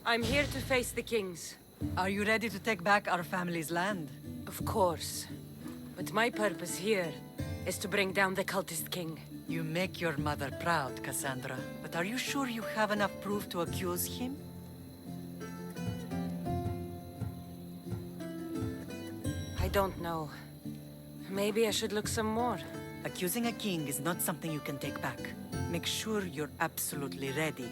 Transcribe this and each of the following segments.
I'm here to face the kings. Are you ready to take back our family's land? Of course. But my purpose here is to bring down the cultist king. You make your mother proud, Cassandra. But are you sure you have enough proof to accuse him? I don't know. Maybe I should look some more. Accusing a king is not something you can take back. Make sure you're absolutely ready.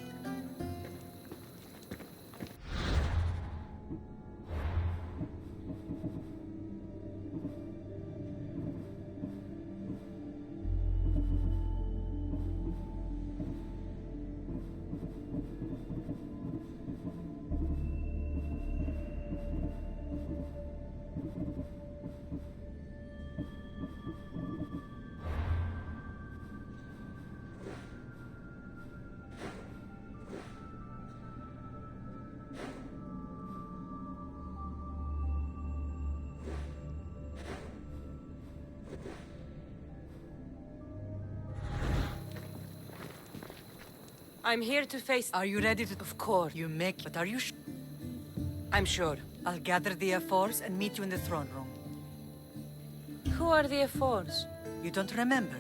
I'm here to face... Are you ready to... Of course. You make... But are you I'm sure. I'll gather the F4s and meet you in the throne room. Who are the F4s? You don't remember?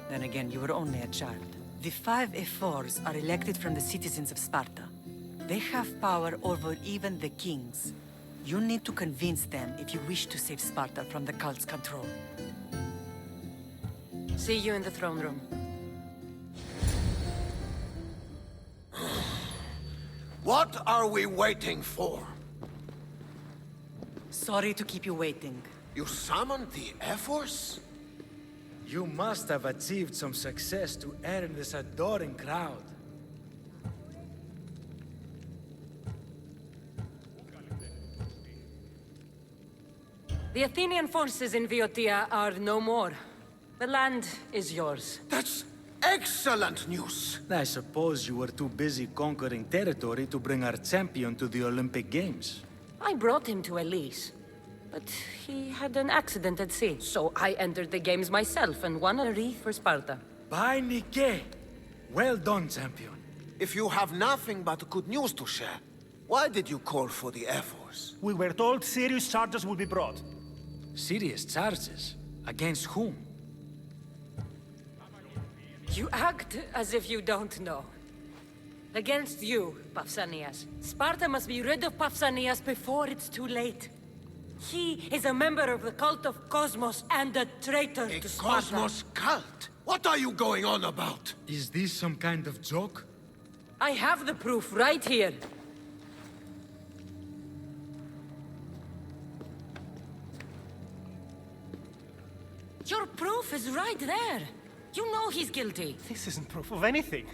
Then again, you were only a child. The 5 F4s are elected from the citizens of Sparta. They have power over even the kings. You need to convince them if you wish to save Sparta from the cult's control. See you in the throne room. What are we waiting for? Sorry to keep you waiting. You summoned the F-Force? You must have achieved some success to earn this adoring crowd. The Athenian forces in Viotia are no more. The land is yours. That's excellent news! I suppose you were too busy conquering territory to bring our champion to the Olympic Games. I brought him to Elise, but he had an accident at sea, so I entered the games myself and won a wreath for Sparta. By Nike! Well done, champion. If you have nothing but good news to share, why did you call for the F-Force? We were told serious charges will be brought. Serious charges? Against whom? You act as if you don't know. Against you, Pausanias. Sparta must be rid of Pausanias before it's too late. He is a member of the cult of Cosmos and a traitor A to Sparta. Cosmos cult? What are you going on about? Is this some kind of joke? I have the proof right here. Your proof is right there. You know he's guilty. This isn't proof of anything.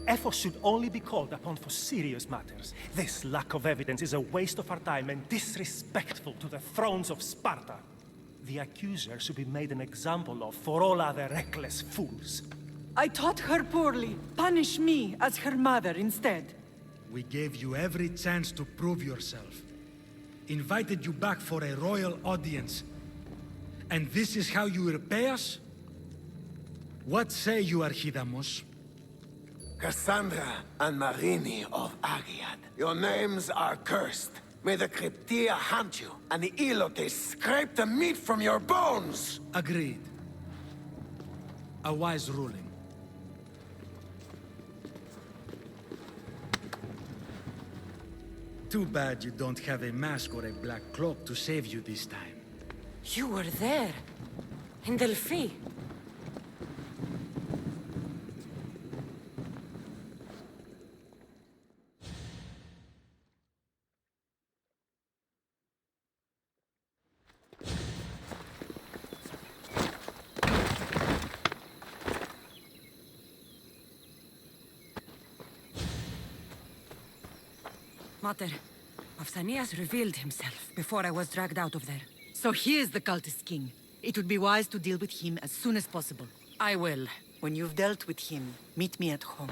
Ephos should only be called upon for serious matters. This lack of evidence is a waste of our time and disrespectful to the thrones of Sparta. The accuser should be made an example of for all other reckless fools. I taught her poorly. Punish me as her mother instead. We gave you every chance to prove yourself. Invited you back for a royal audience. And this is how you repay us? What say you, Archidamos? Cassandra and Marini of Agiad. Your names are cursed. May the Cryptia hunt you, and the Elotes scrape the meat from your bones! Agreed. A wise ruling. Too bad you don't have a mask or a black cloak to save you this time. You were there. In Delphi. Mater, Pausanias revealed himself before I was dragged out of there. So he is the cultist king. It would be wise to deal with him as soon as possible. I will. When you've dealt with him, meet me at home.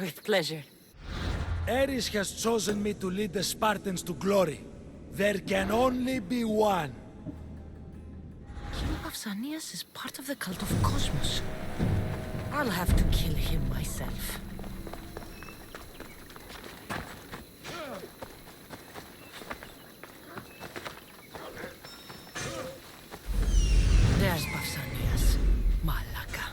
With pleasure. Ares has chosen me to lead the Spartans to glory. There can only be one. King Pausanias is part of the cult of Cosmos. I'll have to kill him myself. There's Pausanias. Malaka.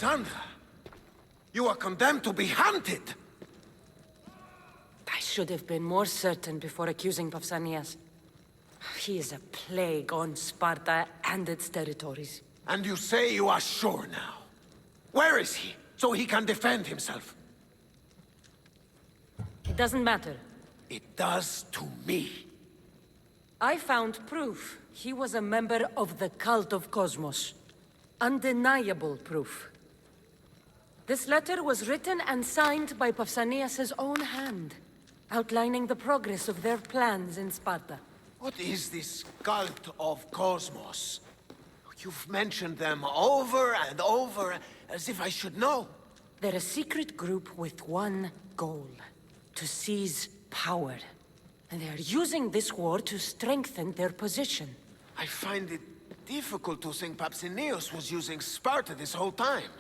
Cassandra, you are condemned to be hunted! I should have been more certain before accusing Pausanias. He is a plague on Sparta and its territories. And you say you are sure now. Where is he, so he can defend himself? It doesn't matter. It does to me. I found proof he was a member of the cult of Cosmos. Undeniable proof. This letter was written and signed by Pausanias' own hand, outlining the progress of their plans in Sparta. What is this cult of Cosmos? You've mentioned them over and over, as if I should know. They're a secret group with one goal: to seize power. And they're using this war to strengthen their position. I find it difficult to think Pausanias was using Sparta this whole time.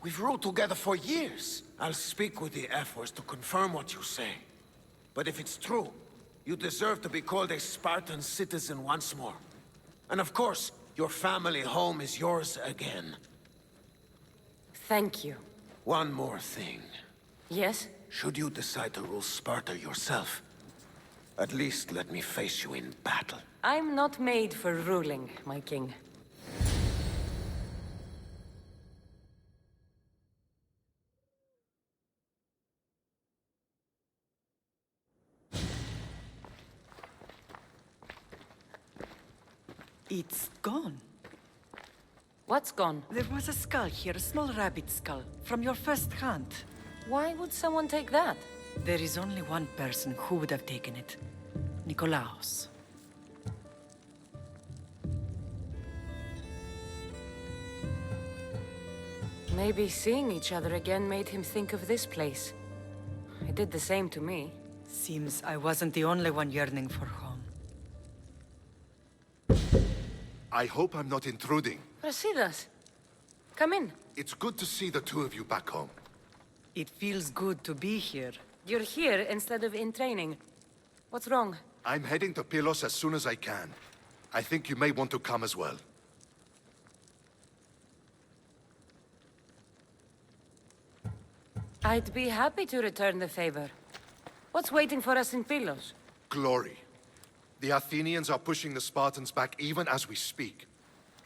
We've ruled together for years. I'll speak with the Ephors to confirm what you say. But if it's true, you deserve to be called a Spartan citizen once more. And of course, your family home is yours again. Thank you. One more thing. Yes? Should you decide to rule Sparta yourself, at least let me face you in battle. I'm not made for ruling, my king. It's gone. What's gone? There was a skull here, a small rabbit skull, from your first hunt. Why would someone take that? There is only one person who would have taken it. Nikolaos. Maybe seeing each other again made him think of this place. It did the same to me. Seems I wasn't the only one yearning for home. I hope I'm not intruding. Rasidas, come in. It's good to see the two of you back home. It feels good to be here. You're here instead of in training. What's wrong? I'm heading to Pylos as soon as I can. I think you may want to come as well. I'd be happy to return the favor. What's waiting for us in Pylos? Glory. The Athenians are pushing the Spartans back even as we speak.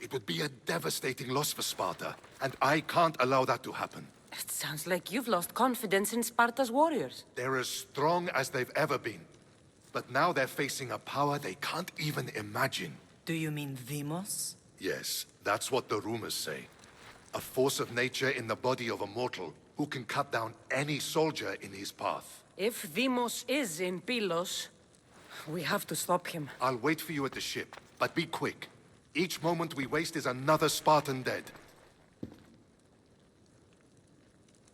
It would be a devastating loss for Sparta, and I can't allow that to happen. It sounds like you've lost confidence in Sparta's warriors. They're as strong as they've ever been. But now they're facing a power they can't even imagine. Do you mean Deimos? Yes, that's what the rumors say. A force of nature in the body of a mortal who can cut down any soldier in his path. If Deimos is in Pylos, we have to stop him. I'll wait for you at the ship, but be quick. Each moment we waste is another Spartan dead.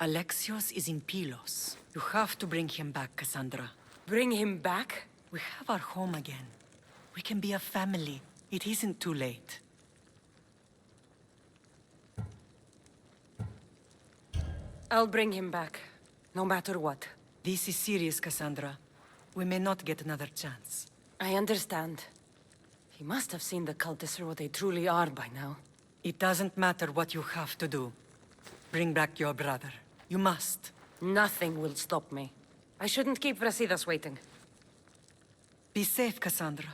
Alexios is in Pylos. You have to bring him back, Cassandra. Bring him back? We have our home again. We can be a family. It isn't too late. I'll bring him back, no matter what. This is serious, Cassandra. We may not get another chance. I understand. He must have seen the cultists for what they truly are by now. It doesn't matter what you have to do. Bring back your brother. You must. Nothing will stop me. I shouldn't keep Brasidas waiting. Be safe, Cassandra.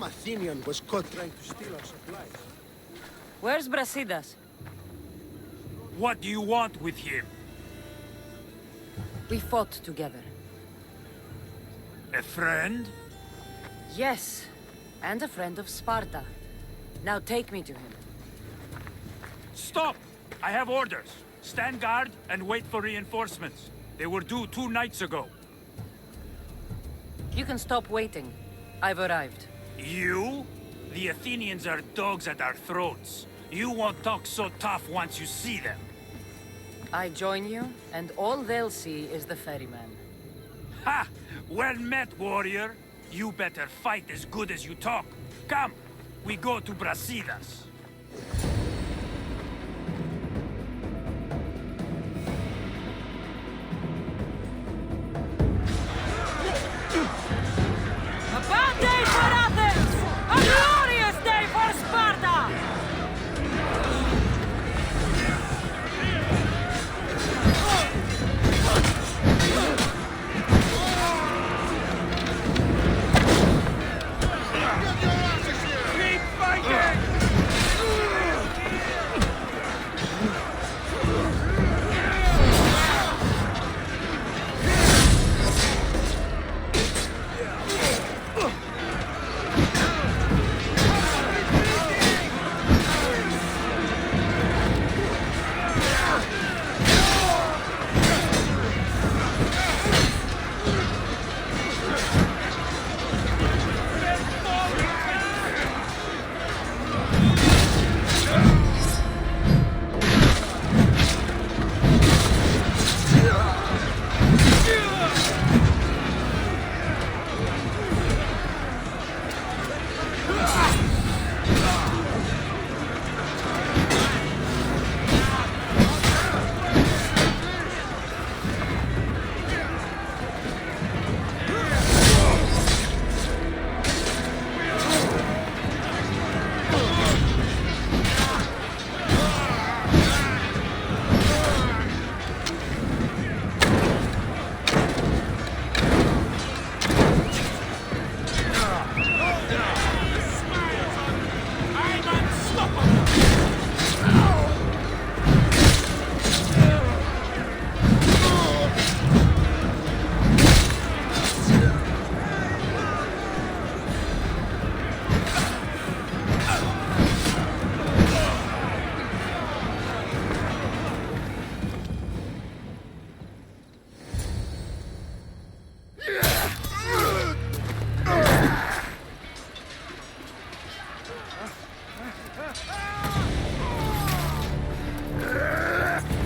Some Athenian was caught trying to steal our supplies. Where's Brasidas? What do you want with him? We fought together. A friend? Yes, and a friend of Sparta. Now take me to him. Stop! I have orders. Stand guard and wait for reinforcements. They were due 2 nights ago. You can stop waiting. I've arrived. You? The Athenians are dogs at our throats. You won't talk so tough once you see them. I join you, and all they'll see is the ferryman. Ha! Well met, warrior. You better fight as good as you talk. Come, we go to Brasidas. A bad day for Athens! A glorious day for Sparta! Keep fighting!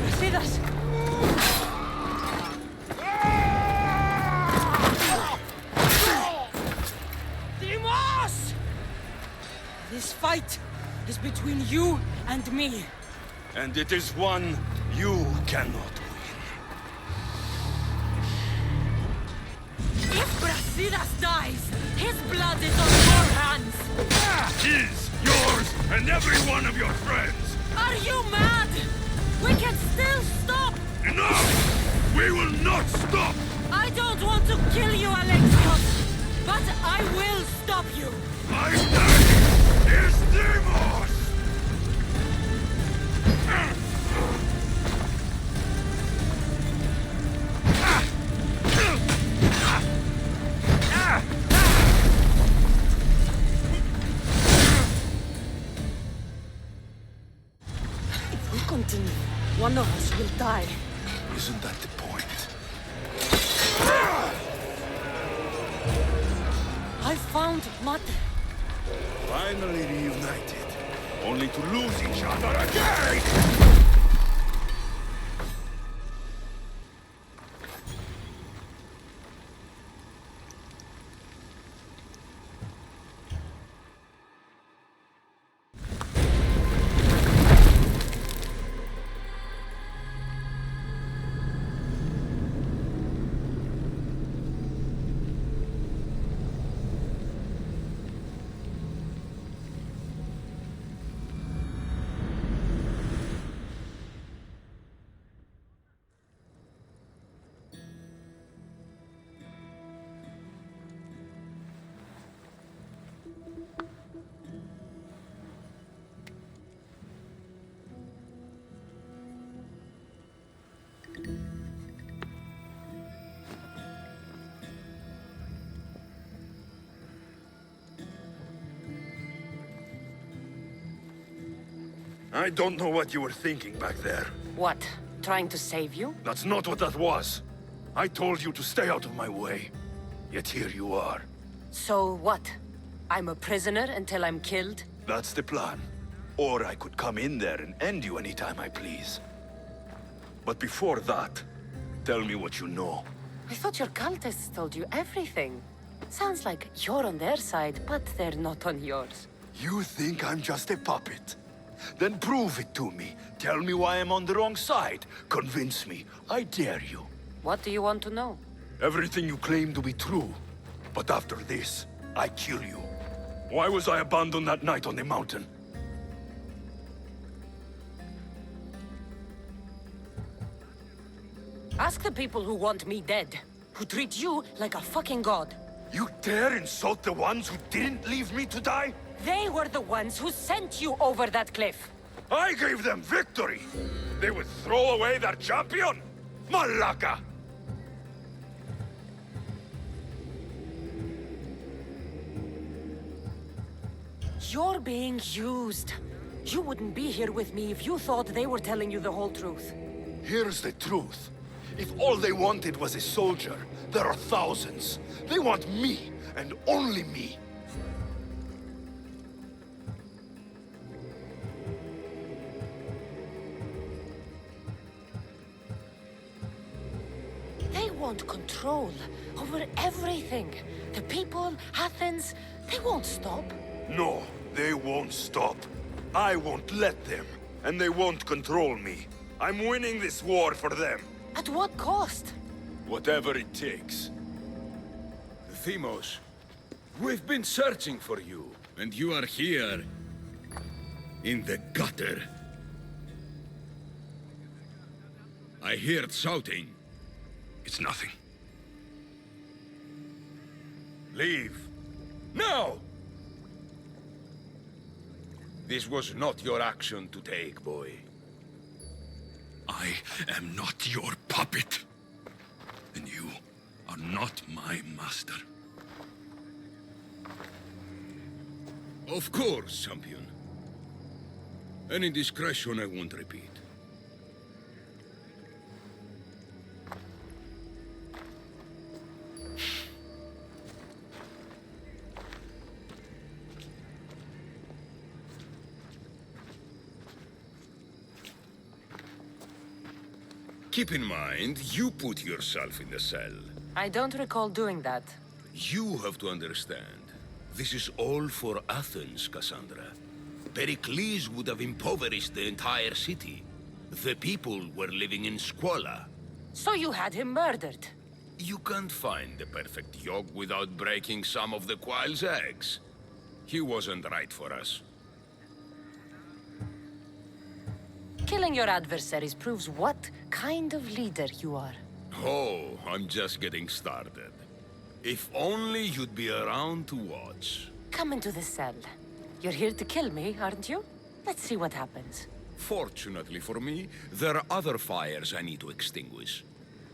Brasidas! Dimos! This fight is between you and me. And it is one you cannot win. If Brasidas dies, his blood is on your hands! His, yours, and every one of your friends! Are you mad? We can still stop! Enough! We will not stop! I don't want to kill you, Alexios, but I will stop you! My name is Demos! If we continue, one of us will die. Isn't that the point? I found Mate. Finally reunited, only to lose each other again! I don't know what you were thinking back there. What? Trying to save you? That's not what that was. I told you to stay out of my way. Yet here you are. So what? I'm a prisoner until I'm killed? That's the plan. Or I could come in there and end you anytime I please. But before that, tell me what you know. I thought your cultists told you everything. Sounds like you're on their side, but they're not on yours. You think I'm just a puppet? Then prove it to me. Tell me why I'm on the wrong side. Convince me. I dare you. What do you want to know? Everything you claim to be true. But after this, I kill you. Why was I abandoned that night on the mountain? Ask the people who want me dead, who treat you like a fucking god. You dare insult the ones who didn't leave me to die? They were the ones who sent you over that cliff. I gave them victory! They would throw away their champion? Malaka! You're being used. You wouldn't be here with me if you thought they were telling you the whole truth. Here's the truth. If all they wanted was a soldier, there are thousands. They want me, and only me. They want control over everything. The people, Athens, they won't stop. No, they won't stop. I won't let them, and they won't control me. I'm winning this war for them. At what cost? Whatever it takes. Themos, we've been searching for you, and you are here... in the gutter. I heard shouting. It's nothing. Leave. Now! This was not your action to take, boy. I am not your puppet. And you are not my master. Of course, champion. Any indiscretion I won't repeat. Keep in mind, you put yourself in the cell. I don't recall doing that. You have to understand. This is all for Athens, Cassandra. Pericles would have impoverished the entire city. The people were living in squalor. So you had him murdered? You can't find the perfect yolk without breaking some of the quail's eggs. He wasn't right for us. Killing your adversaries proves what kind of leader you are. Oh, I'm just getting started. If only you'd be around to watch. Come into the cell. You're here to kill me, aren't you? Let's see what happens. Fortunately for me, there are other fires I need to extinguish.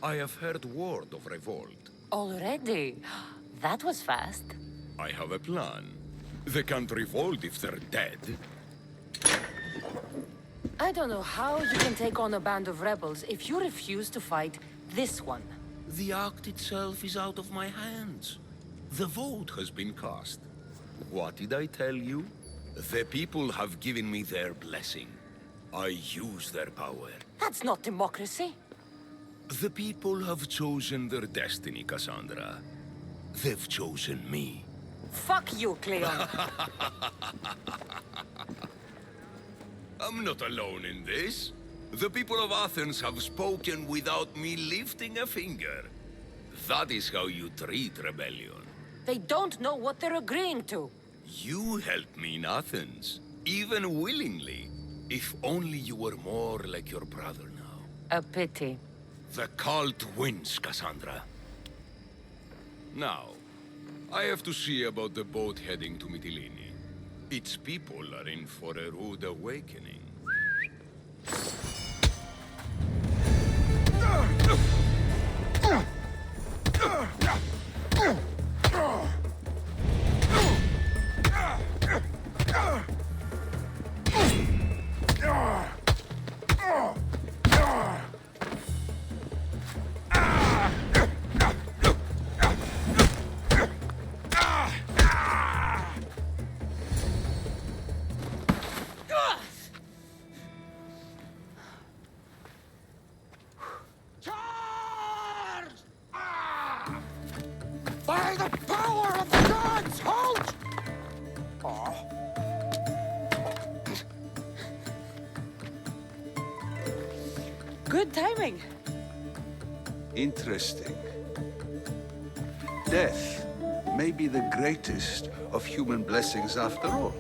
I have heard word of revolt. Already? That was fast. I have a plan. They can't revolt if they're dead. I don't know how you can take on a band of rebels if you refuse to fight this one. The act itself is out of my hands. The vote has been cast. What did I tell you? The people have given me their blessing. I use their power. That's not democracy. The people have chosen their destiny, Cassandra. They've chosen me. Fuck you, Cleon. I'm not alone in this. The people of Athens have spoken without me lifting a finger. That is how you treat rebellion. They don't know what they're agreeing to. You helped me in Athens, even willingly. If only you were more like your brother now. A pity. The cult wins, Cassandra. Now, I have to see about the boat heading to Mytilene. Its people are in for a rude awakening. Good timing. Interesting. Death may be the greatest of human blessings after all.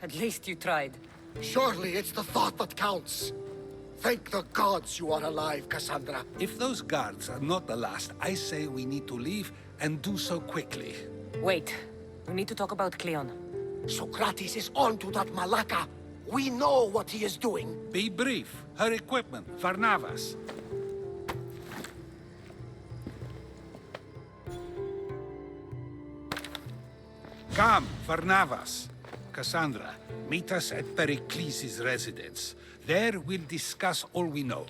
At least you tried. Surely it's the thought that counts. Thank the gods you are alive, Cassandra. If those guards are not the last, I say we need to leave and do so quickly. Wait. We need to talk about Cleon. Socrates is on to that Malaka. We know what he is doing. Be brief. Her equipment, Varnavas. Come, Varnavas. Cassandra, meet us at Pericles' residence. There we'll discuss all we know.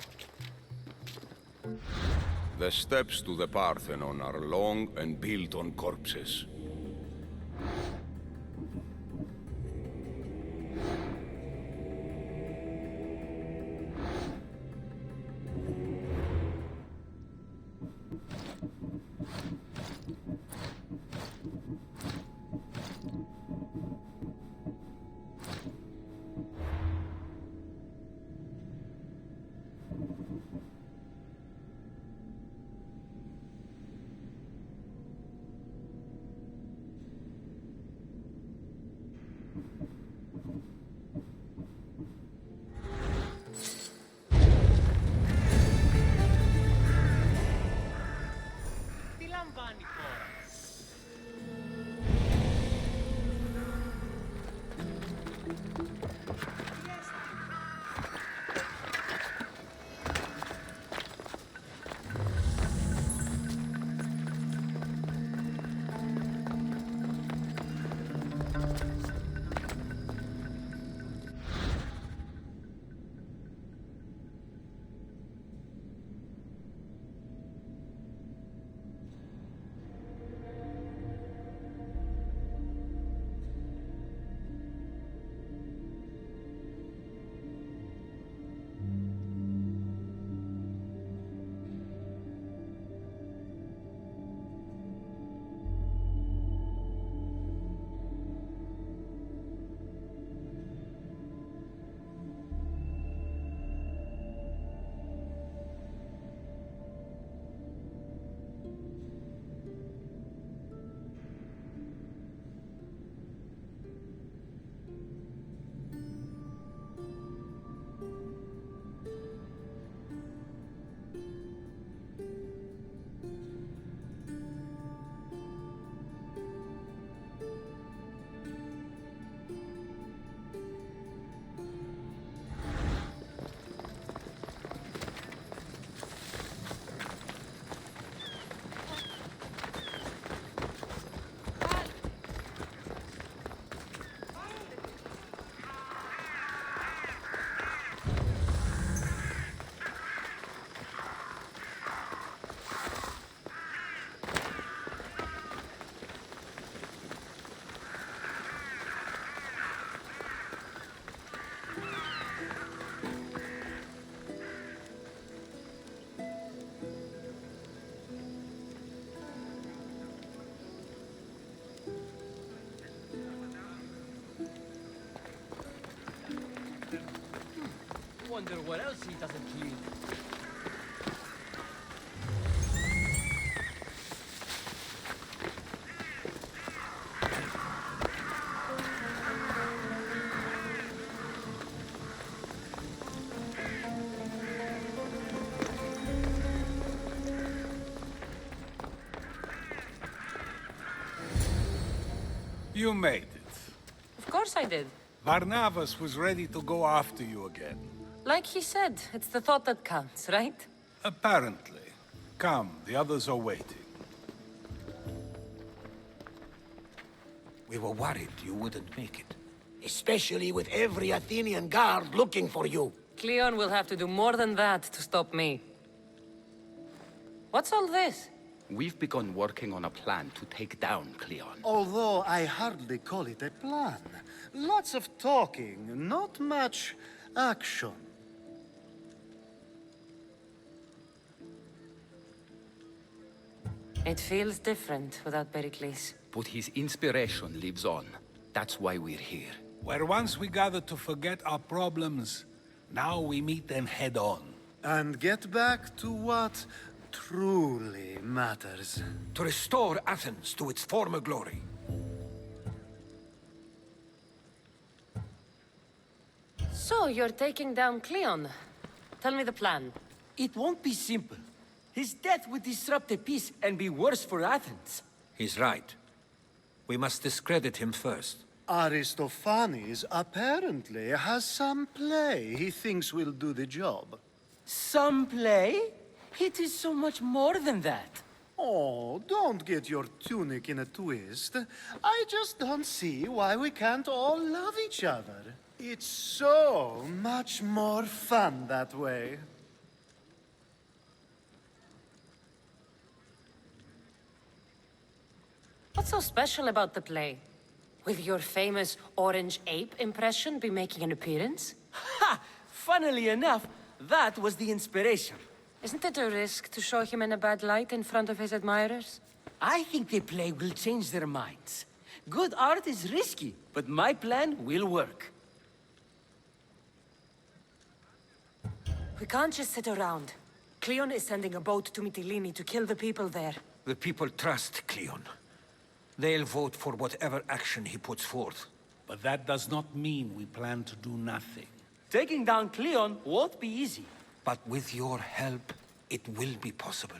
The steps to the Parthenon are long and built on corpses. Wonder what else he doesn't clean. You made it. Of course I did. Varnavas was ready to go after you again. Like he said, it's the thought that counts, right? Apparently. Come, the others are waiting. We were worried you wouldn't make it. Especially with every Athenian guard looking for you. Cleon will have to do more than that to stop me. What's all this? We've begun working on a plan to take down Cleon. Although I hardly call it a plan. Lots of talking, not much action. It feels different without Pericles. But his inspiration lives on. That's why we're here. Where once we gathered to forget our problems, now we meet them head on. And get back to what truly matters. To restore Athens to its former glory. So, you're taking down Cleon. Tell me the plan. It won't be simple. His death would disrupt the peace and be worse for Athens. He's right. We must discredit him first. Aristophanes apparently has some play he thinks will do the job. Some play? It is so much more than that. Oh, don't get your tunic in a twist. I just don't see why we can't all love each other. It's so much more fun that way. What's so special about the play? Will your famous orange ape impression be making an appearance? Ha! Funnily enough, that was the inspiration. Isn't it a risk to show him in a bad light in front of his admirers? I think the play will change their minds. Good art is risky, but my plan will work. We can't just sit around. Cleon is sending a boat to Mytilene to kill the people there. The people trust Cleon. They'll vote for whatever action he puts forth. But that does not mean we plan to do nothing. Taking down Cleon won't be easy. But with your help, it will be possible.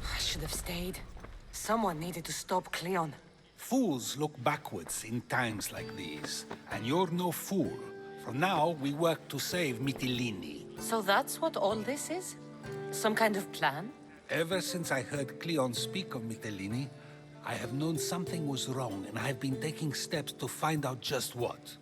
I should have stayed. Someone needed to stop Cleon. Fools look backwards in times like these, and you're no fool. For now, we work to save Mytilene. So that's what all this is? Some kind of plan? Ever since I heard Cleon speak of Mytilene, I have known something was wrong, and I have been taking steps to find out just what.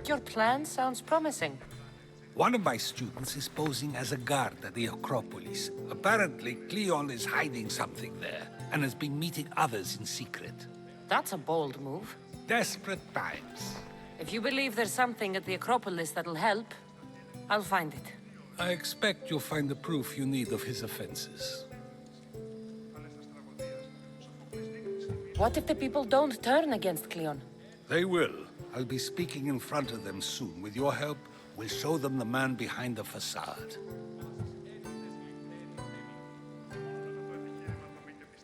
Your plan sounds promising. One of my students is posing as a guard at the Acropolis. Apparently, Cleon is hiding something there, and has been meeting others in secret. That's a bold move. Desperate times. If you believe there's something at the Acropolis that'll help, I'll find it. I expect you'll find the proof you need of his offenses. What if the people don't turn against Cleon? They will. I'll be speaking in front of them soon. With your help, we'll show them the man behind the facade.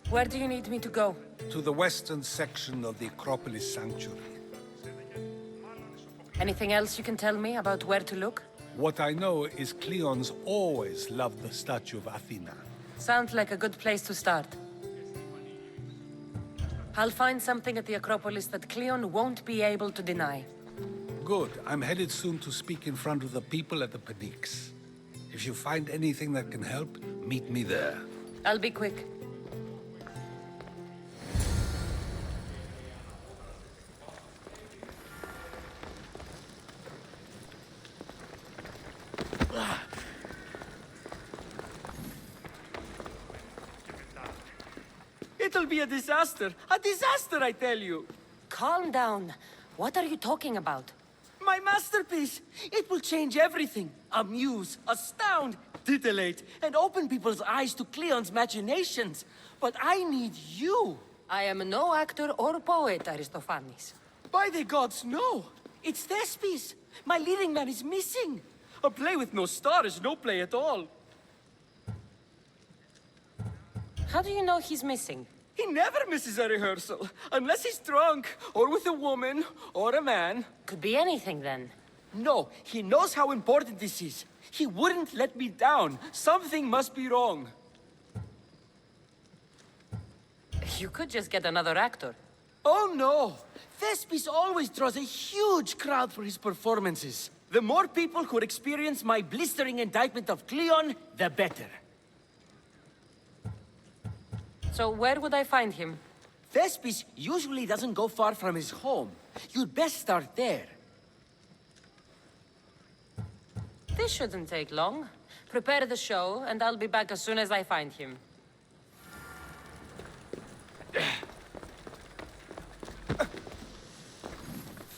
Where do you need me to go? To the western section of the Acropolis Sanctuary. Anything else you can tell me about where to look? What I know is Cleon's always loved the statue of Athena. Sounds like a good place to start. I'll find something at the Acropolis that Cleon won't be able to deny. Good. I'm headed soon to speak in front of the people at the Pnyx. If you find anything that can help, meet me there. I'll be quick. It'll be a disaster! A disaster, I tell you! Calm down. What are you talking about? My masterpiece! It will change everything. Amuse, astound, titillate, and open people's eyes to Cleon's machinations. But I need you! I am no actor or poet, Aristophanes. By the gods, no! It's Thespis! My leading man is missing! A play with no star is no play at all. How do you know he's missing? He never misses a rehearsal, unless he's drunk, or with a woman, or a man. Could be anything then. No, he knows how important this is. He wouldn't let me down. Something must be wrong. You could just get another actor. Oh no! Thespis always draws a huge crowd for his performances. The more people who experience my blistering indictment of Cleon, the better. So where would I find him? Thespis usually doesn't go far from his home. You'd best start there. This shouldn't take long. Prepare the show, and I'll be back as soon as I find him.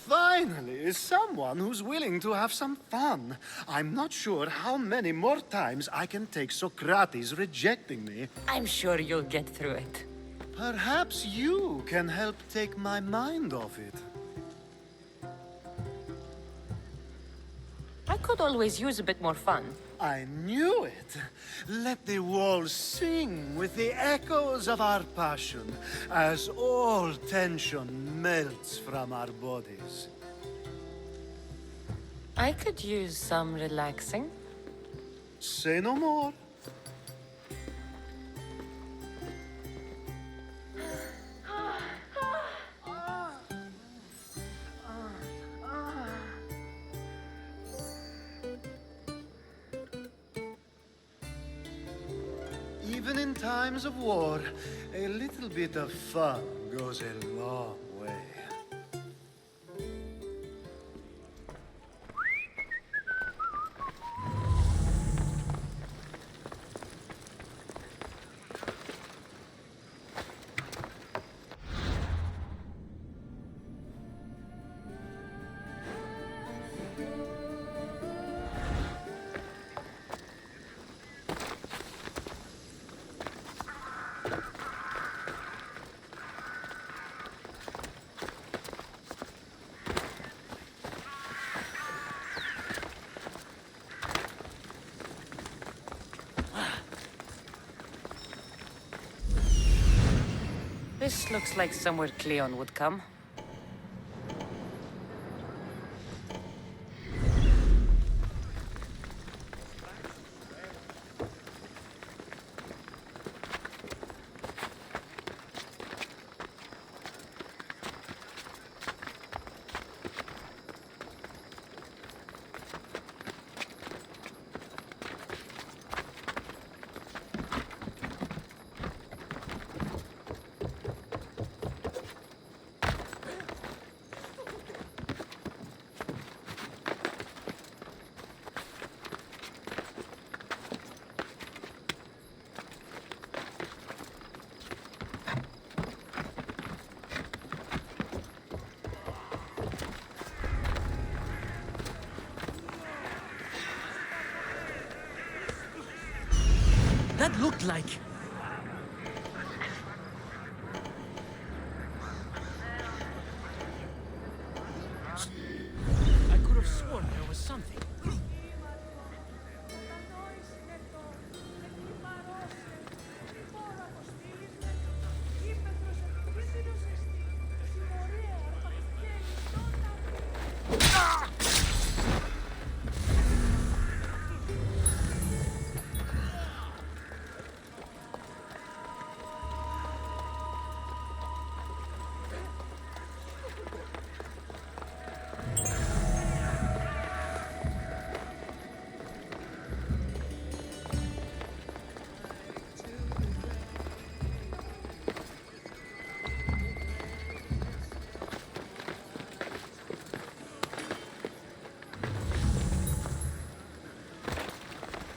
Finally, someone who's willing to have some fun. I'm not sure how many more times I can take Socrates rejecting me. I'm sure you'll get through it. Perhaps you can help take my mind off it. I could always use a bit more fun. I knew it. Let the walls sing with the echoes of our passion as all tension melts from our bodies. I could use some relaxing. Say no more. Even in times of war, a little bit of fun goes a long way. This looks like somewhere Cleon would come. That looked like... I could have sworn there was something.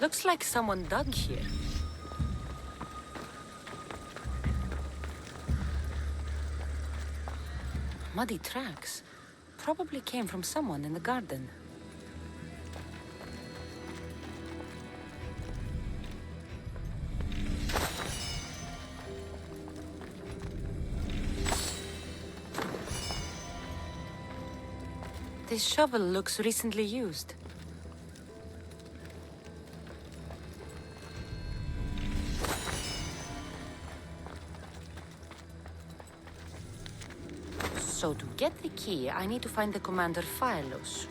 Looks like someone dug here. Muddy tracks. Probably came from someone in the garden. This shovel looks recently used. So to get the key, I need to find the commander Phylos.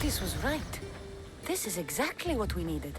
Cultist was right. This is exactly what we needed.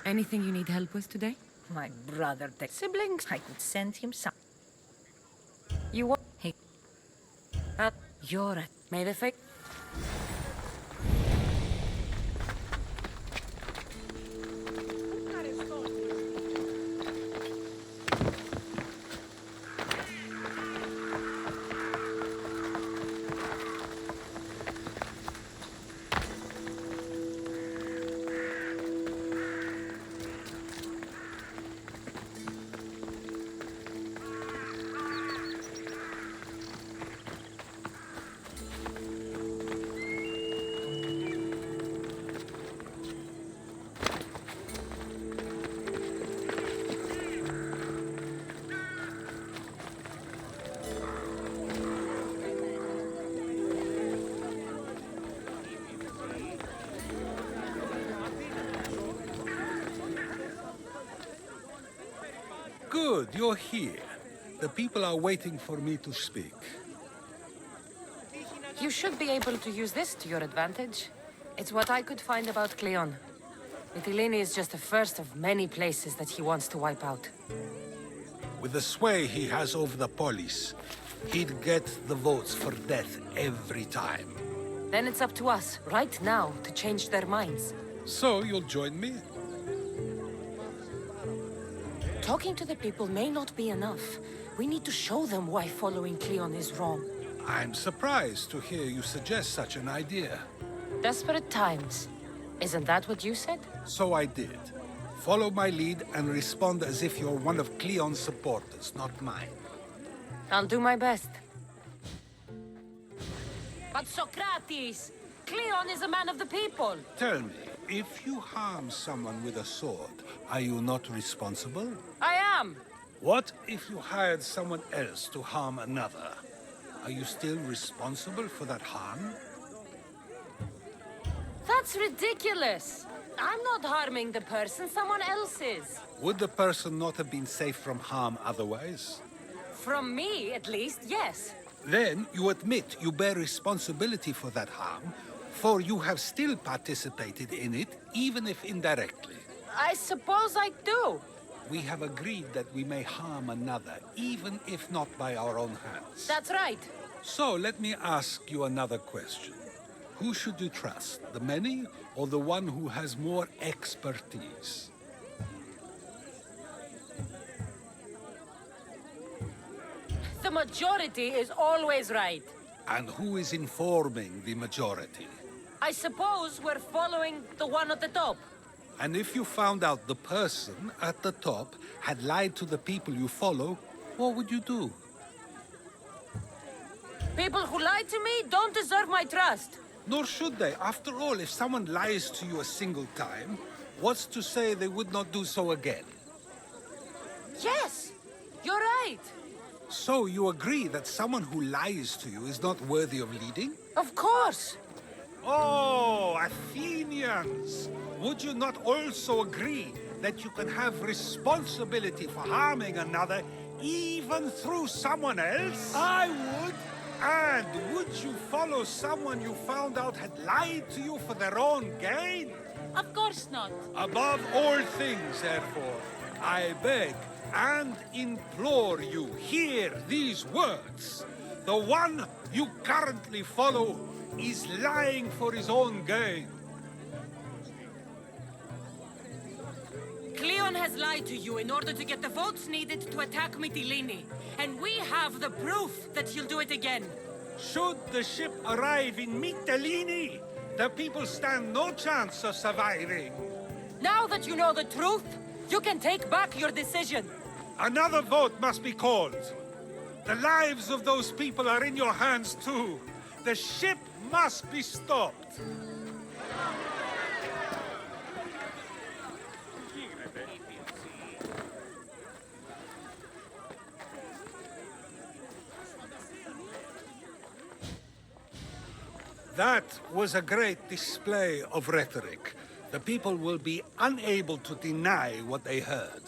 Anything you need help with today? My brother, the siblings, I could send him some. You want... Hey. You're a... May the fake... Good, you're here. The people are waiting for me to speak. You should be able to use this to your advantage. It's what I could find about Cleon. Mytilene is just the first of many places that he wants to wipe out. With the sway he has over the police, he'd get the votes for death every time. Then it's up to us, right now, to change their minds. So you'll join me? Talking to the people may not be enough. We need to show them why following Cleon is wrong. I'm surprised to hear you suggest such an idea. Desperate times. Isn't that what you said? So I did. Follow my lead and respond as if you're one of Cleon's supporters, not mine. I'll do my best. But Socrates! Cleon is a man of the people! Tell me, if you harm someone with a sword, are you not responsible? I am! What if you hired someone else to harm another? Are you still responsible for that harm? That's ridiculous! I'm not harming the person, someone else is. Would the person not have been safe from harm otherwise? From me, at least, yes. Then you admit you bear responsibility for that harm, for you have still participated in it, even if indirectly. I suppose I do. We have agreed that we may harm another, even if not by our own hands. That's right. So let me ask you another question. Who should you trust, the many or the one who has more expertise? The majority is always right. And who is informing the majority? I suppose we're following the one at the top. And if you found out the person at the top had lied to the people you follow, what would you do? People who lie to me don't deserve my trust. Nor should they. After all, if someone lies to you a single time, what's to say they would not do so again? Yes, you're right. So you agree that someone who lies to you is not worthy of leading? Of course. Oh, Athenians! Would you not also agree that you can have responsibility for harming another even through someone else? I would. And would you follow someone you found out had lied to you for their own gain? Of course not. Above all things, therefore, I beg and implore you, hear these words. The one you currently follow is lying for his own gain. Cleon has lied to you in order to get the votes needed to attack Mytilene. And we have the proof that he'll do it again. Should the ship arrive in Mytilene, the people stand no chance of surviving. Now that you know the truth, you can take back your decision. Another vote must be called. The lives of those people are in your hands too. The ship must be stopped. That was a great display of rhetoric. The people will be unable to deny what they heard.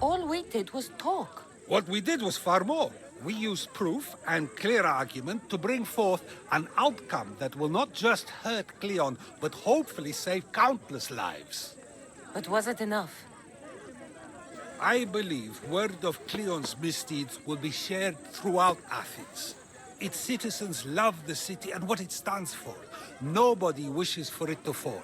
All we did was talk. What we did was far more. We used proof and clear argument to bring forth an outcome that will not just hurt Cleon, but hopefully save countless lives. But was it enough? I believe word of Cleon's misdeeds will be shared throughout Athens. Its citizens love the city and what it stands for. Nobody wishes for it to fall.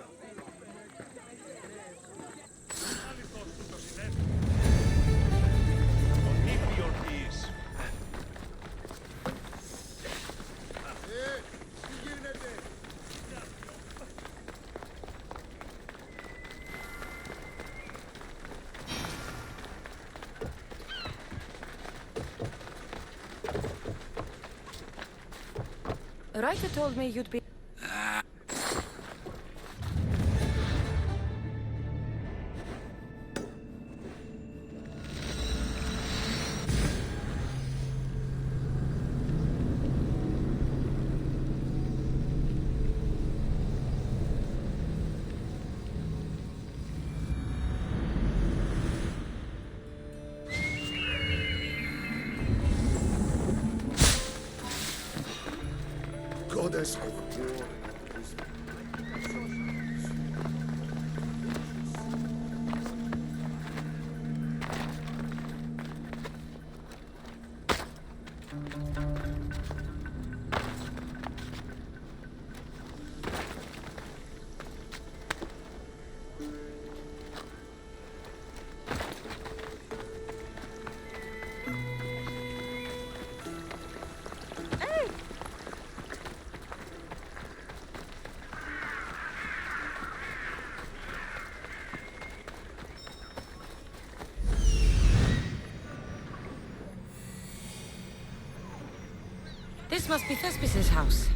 Writer told me you'd be... Goddess of war. This must be Thespis' house.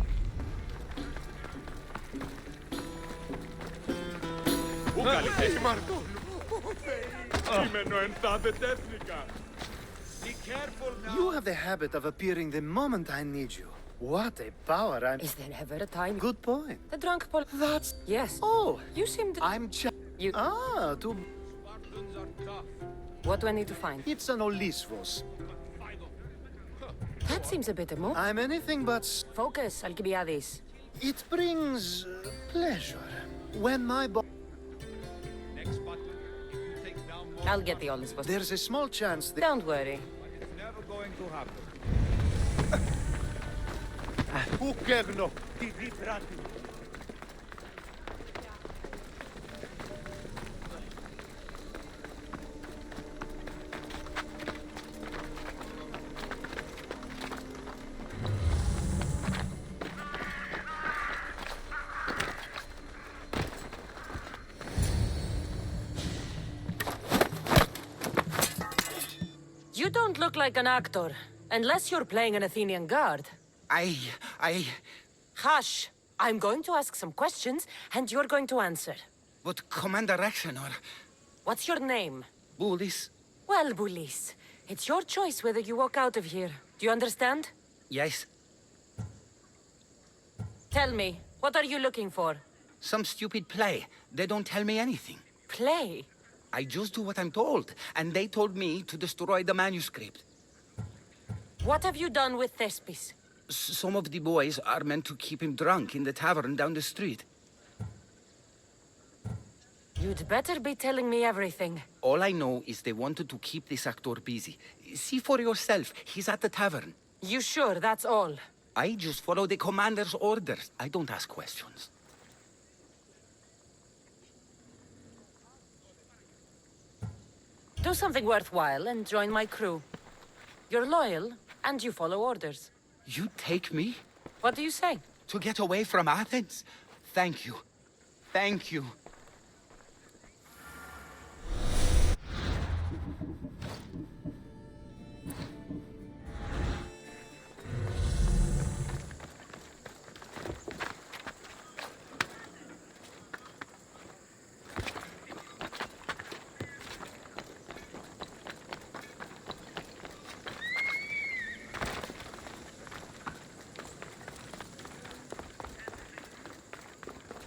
You have the habit of appearing the moment I need you. What a power I'm... Is there ever a time? Good point. The drunk pol... That's... Yes. Oh, You seem to... I'm You... Ah, to... What do I need to find? It's an Olisvos. That seems a bit emo. I'm anything but... Focus, Alcibiades. It brings... pleasure. When my bo... I'll get the Olympus. There's a small chance that... Don't worry. Never going to happen. You don't look like an actor, unless you're playing an Athenian guard. I... Hush! I'm going to ask some questions, and you're going to answer. But Commander Rexenor... What's your name? Bullis? Well, Bulis, it's your choice whether you walk out of here. Do you understand? Yes. Tell me, what are you looking for? Some stupid play. They don't tell me anything. Play? I just do what I'm told, and they told me to destroy the manuscript. What have you done with Thespis? Some of the boys are meant to keep him drunk in the tavern down the street. You'd better be telling me everything. All I know is they wanted to keep this actor busy. See for yourself, he's at the tavern. You sure that's all? I just follow the commander's orders. I don't ask questions. Do something worthwhile and join my crew. You're loyal, and you follow orders. You take me? What do you say? To get away from Athens? Thank you. Thank you.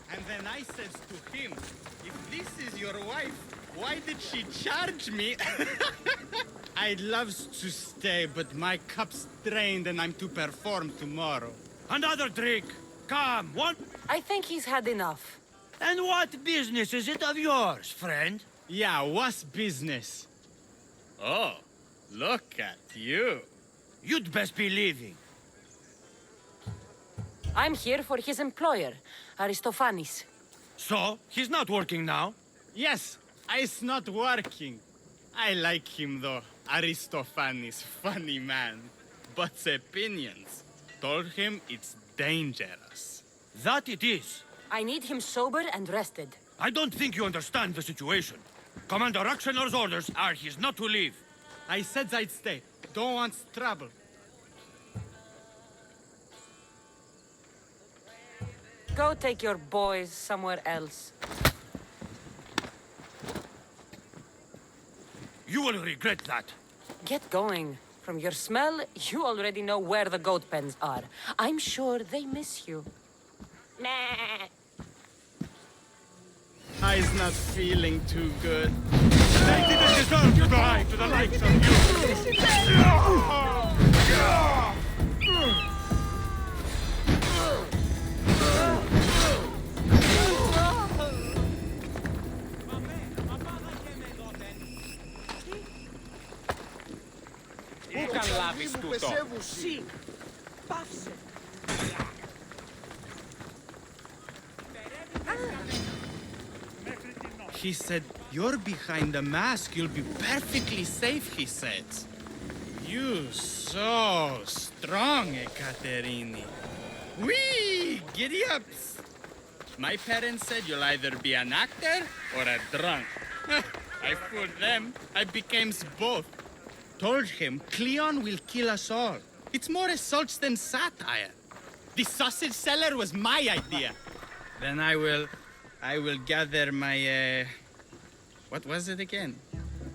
And then I says to him, if this is your wife, why did she charge me? I'd love to stay, but my cup's drained and I'm to perform tomorrow. Another drink! Come, one... I think he's had enough. And what business is it of yours, friend? Yeah, what's business? Oh, look at you. You'd best be leaving. I'm here for his employer, Aristophanes. So, he's not working now? Yes, it's not working. I like him though. Aristophanes, funny man. But opinions. Told him it's dangerous. That it is. I need him sober and rested. I don't think you understand the situation. Commander Aktioner's orders are he's not to leave. I said I'd stay. Don't want trouble. Go take your boys somewhere else. You will regret that. Get going. From your smell, you already know where the goat pens are. I'm sure they miss you. Nah. I's not feeling too good. They didn't deserve to die to the likes of you! Πού καν λάβεις τούτο? Sì. Πάυσε. He said, you're behind the mask, you'll be perfectly safe, he said. You so strong, Ekaterini. Whee! Giddy ups! My parents said you'll either be an actor or a drunk. I fooled them. I became both. Told him Cleon will kill us all. It's more assaults than satire. The sausage seller was my idea. Then I will gather my, what was it again?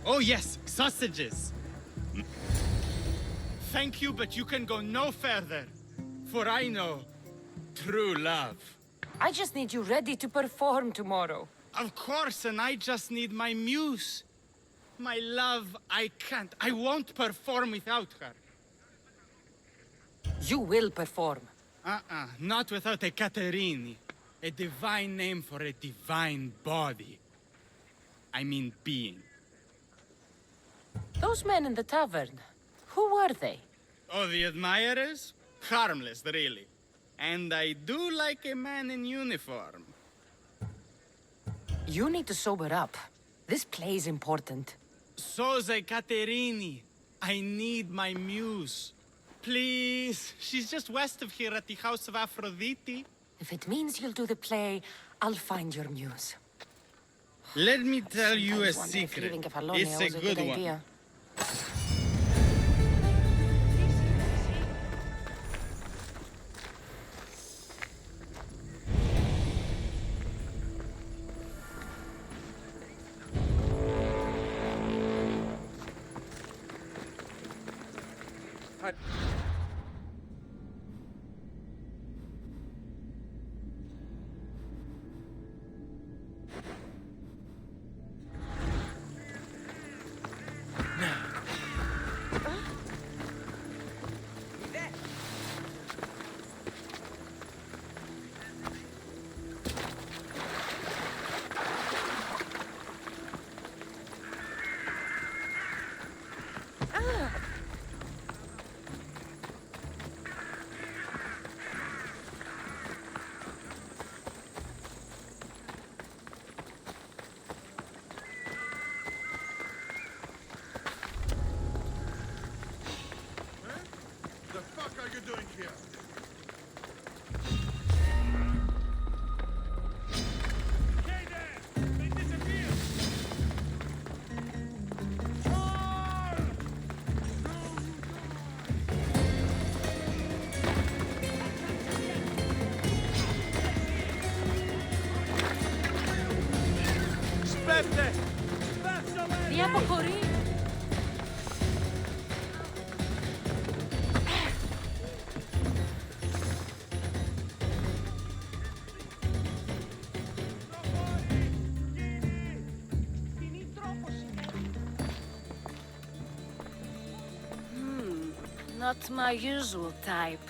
Oh yes, sausages. Thank you, but you can go no further. For I know true love. I just need you ready to perform tomorrow. Of course, and I just need my muse. My love, I can't. I won't perform without her. You will perform. Not without Ekaterini. A divine name for a divine body. I mean being. Those men in the tavern, who were they? Oh, the admirers? Harmless, really. And I do like a man in uniform. You need to sober up. This play is important. So's Ekaterini. I need my muse. Please, she's just west of here at the House of Aphrodite. If it means you'll do the play, I'll find your muse. Let me tell you a Sometimes wonder if secret. leaving Kefalonia It's a was good one. idea. Βλέπτε! Τι αποχωρεί! Not my usual type.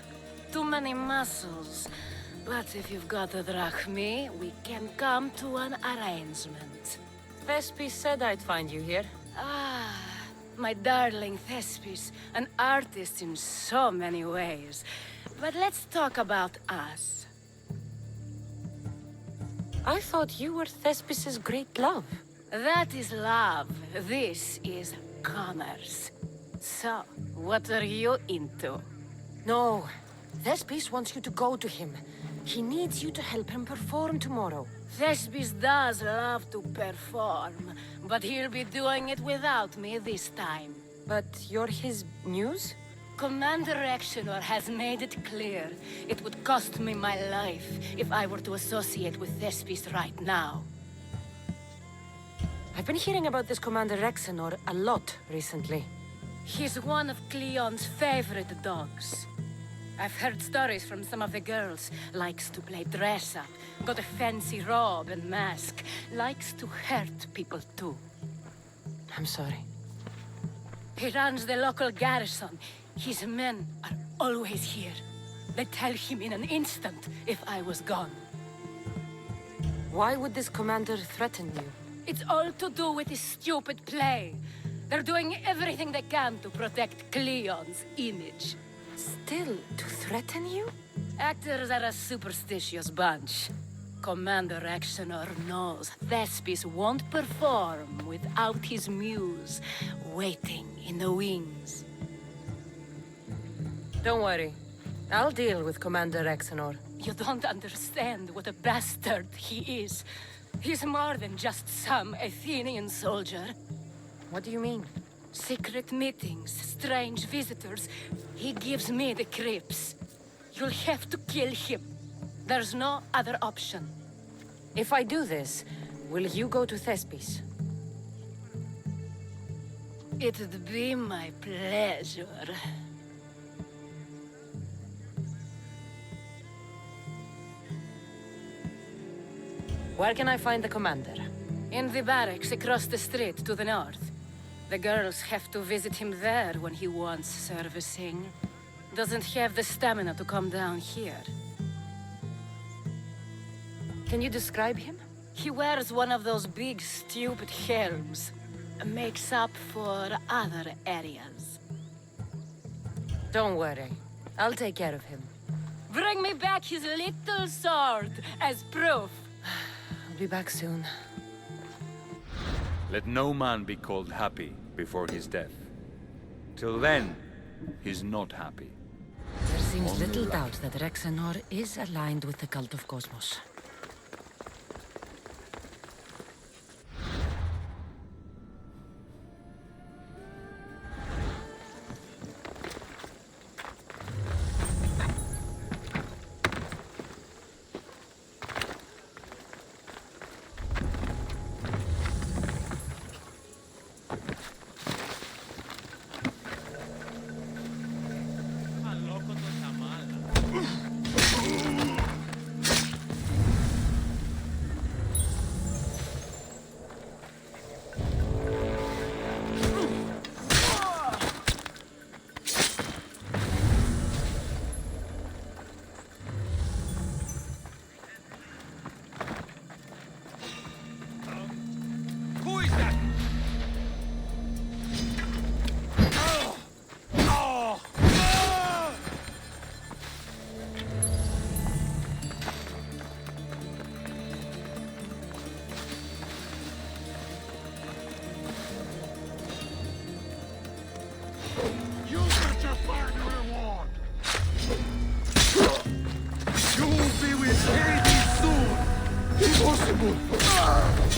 Too many muscles. But if you've got a drachmi, we can come to an arrangement. Thespis said I'd find you here. Ah, my darling Thespis, an artist in so many ways. But let's talk about us. I thought you were Thespis's great love. That is love. This is commerce. So, what are you into? No. Thespis wants you to go to him. He needs you to help him perform tomorrow. Thespis does love to perform, but he'll be doing it without me this time. But you're his muse? Commander Exenor has made it clear it would cost me my life if I were to associate with Thespis right now. I've been hearing about this Commander Exenor a lot recently. He's one of Cleon's favorite dogs. I've heard stories from some of the girls. Likes to play dress-up, got a fancy robe and mask. Likes to hurt people too. I'm sorry. He runs the local garrison. His men are always here. They tell him in an instant if I was gone. Why would this commander threaten you? It's all to do with his stupid play. They're doing everything they can to protect Cleon's image. Still, to threaten you? Actors are a superstitious bunch. Commander Exenor knows Thespis won't perform without his muse waiting in the wings. Don't worry. I'll deal with Commander Exenor. You don't understand what a bastard he is. He's more than just some Athenian soldier. What do you mean? Secret meetings, strange visitors. He gives me the creeps. You'll have to kill him. There's no other option. If I do this, will you go to Thespis? It'd be my pleasure. Where can I find the commander? In the barracks across the street to the north. The girls have to visit him there when he wants servicing. Doesn't have the stamina to come down here. Can you describe him? He wears one of those big, stupid helms. Makes up for other areas. Don't worry. I'll take care of him. Bring me back his little sword as proof. I'll be back soon. Let no man be called happy before his death. Till then, he's not happy. There seems Only little luck. doubt that Rexenor is aligned with the cult of Cosmos. You get your final reward! You will be with Hades soon! Impossible!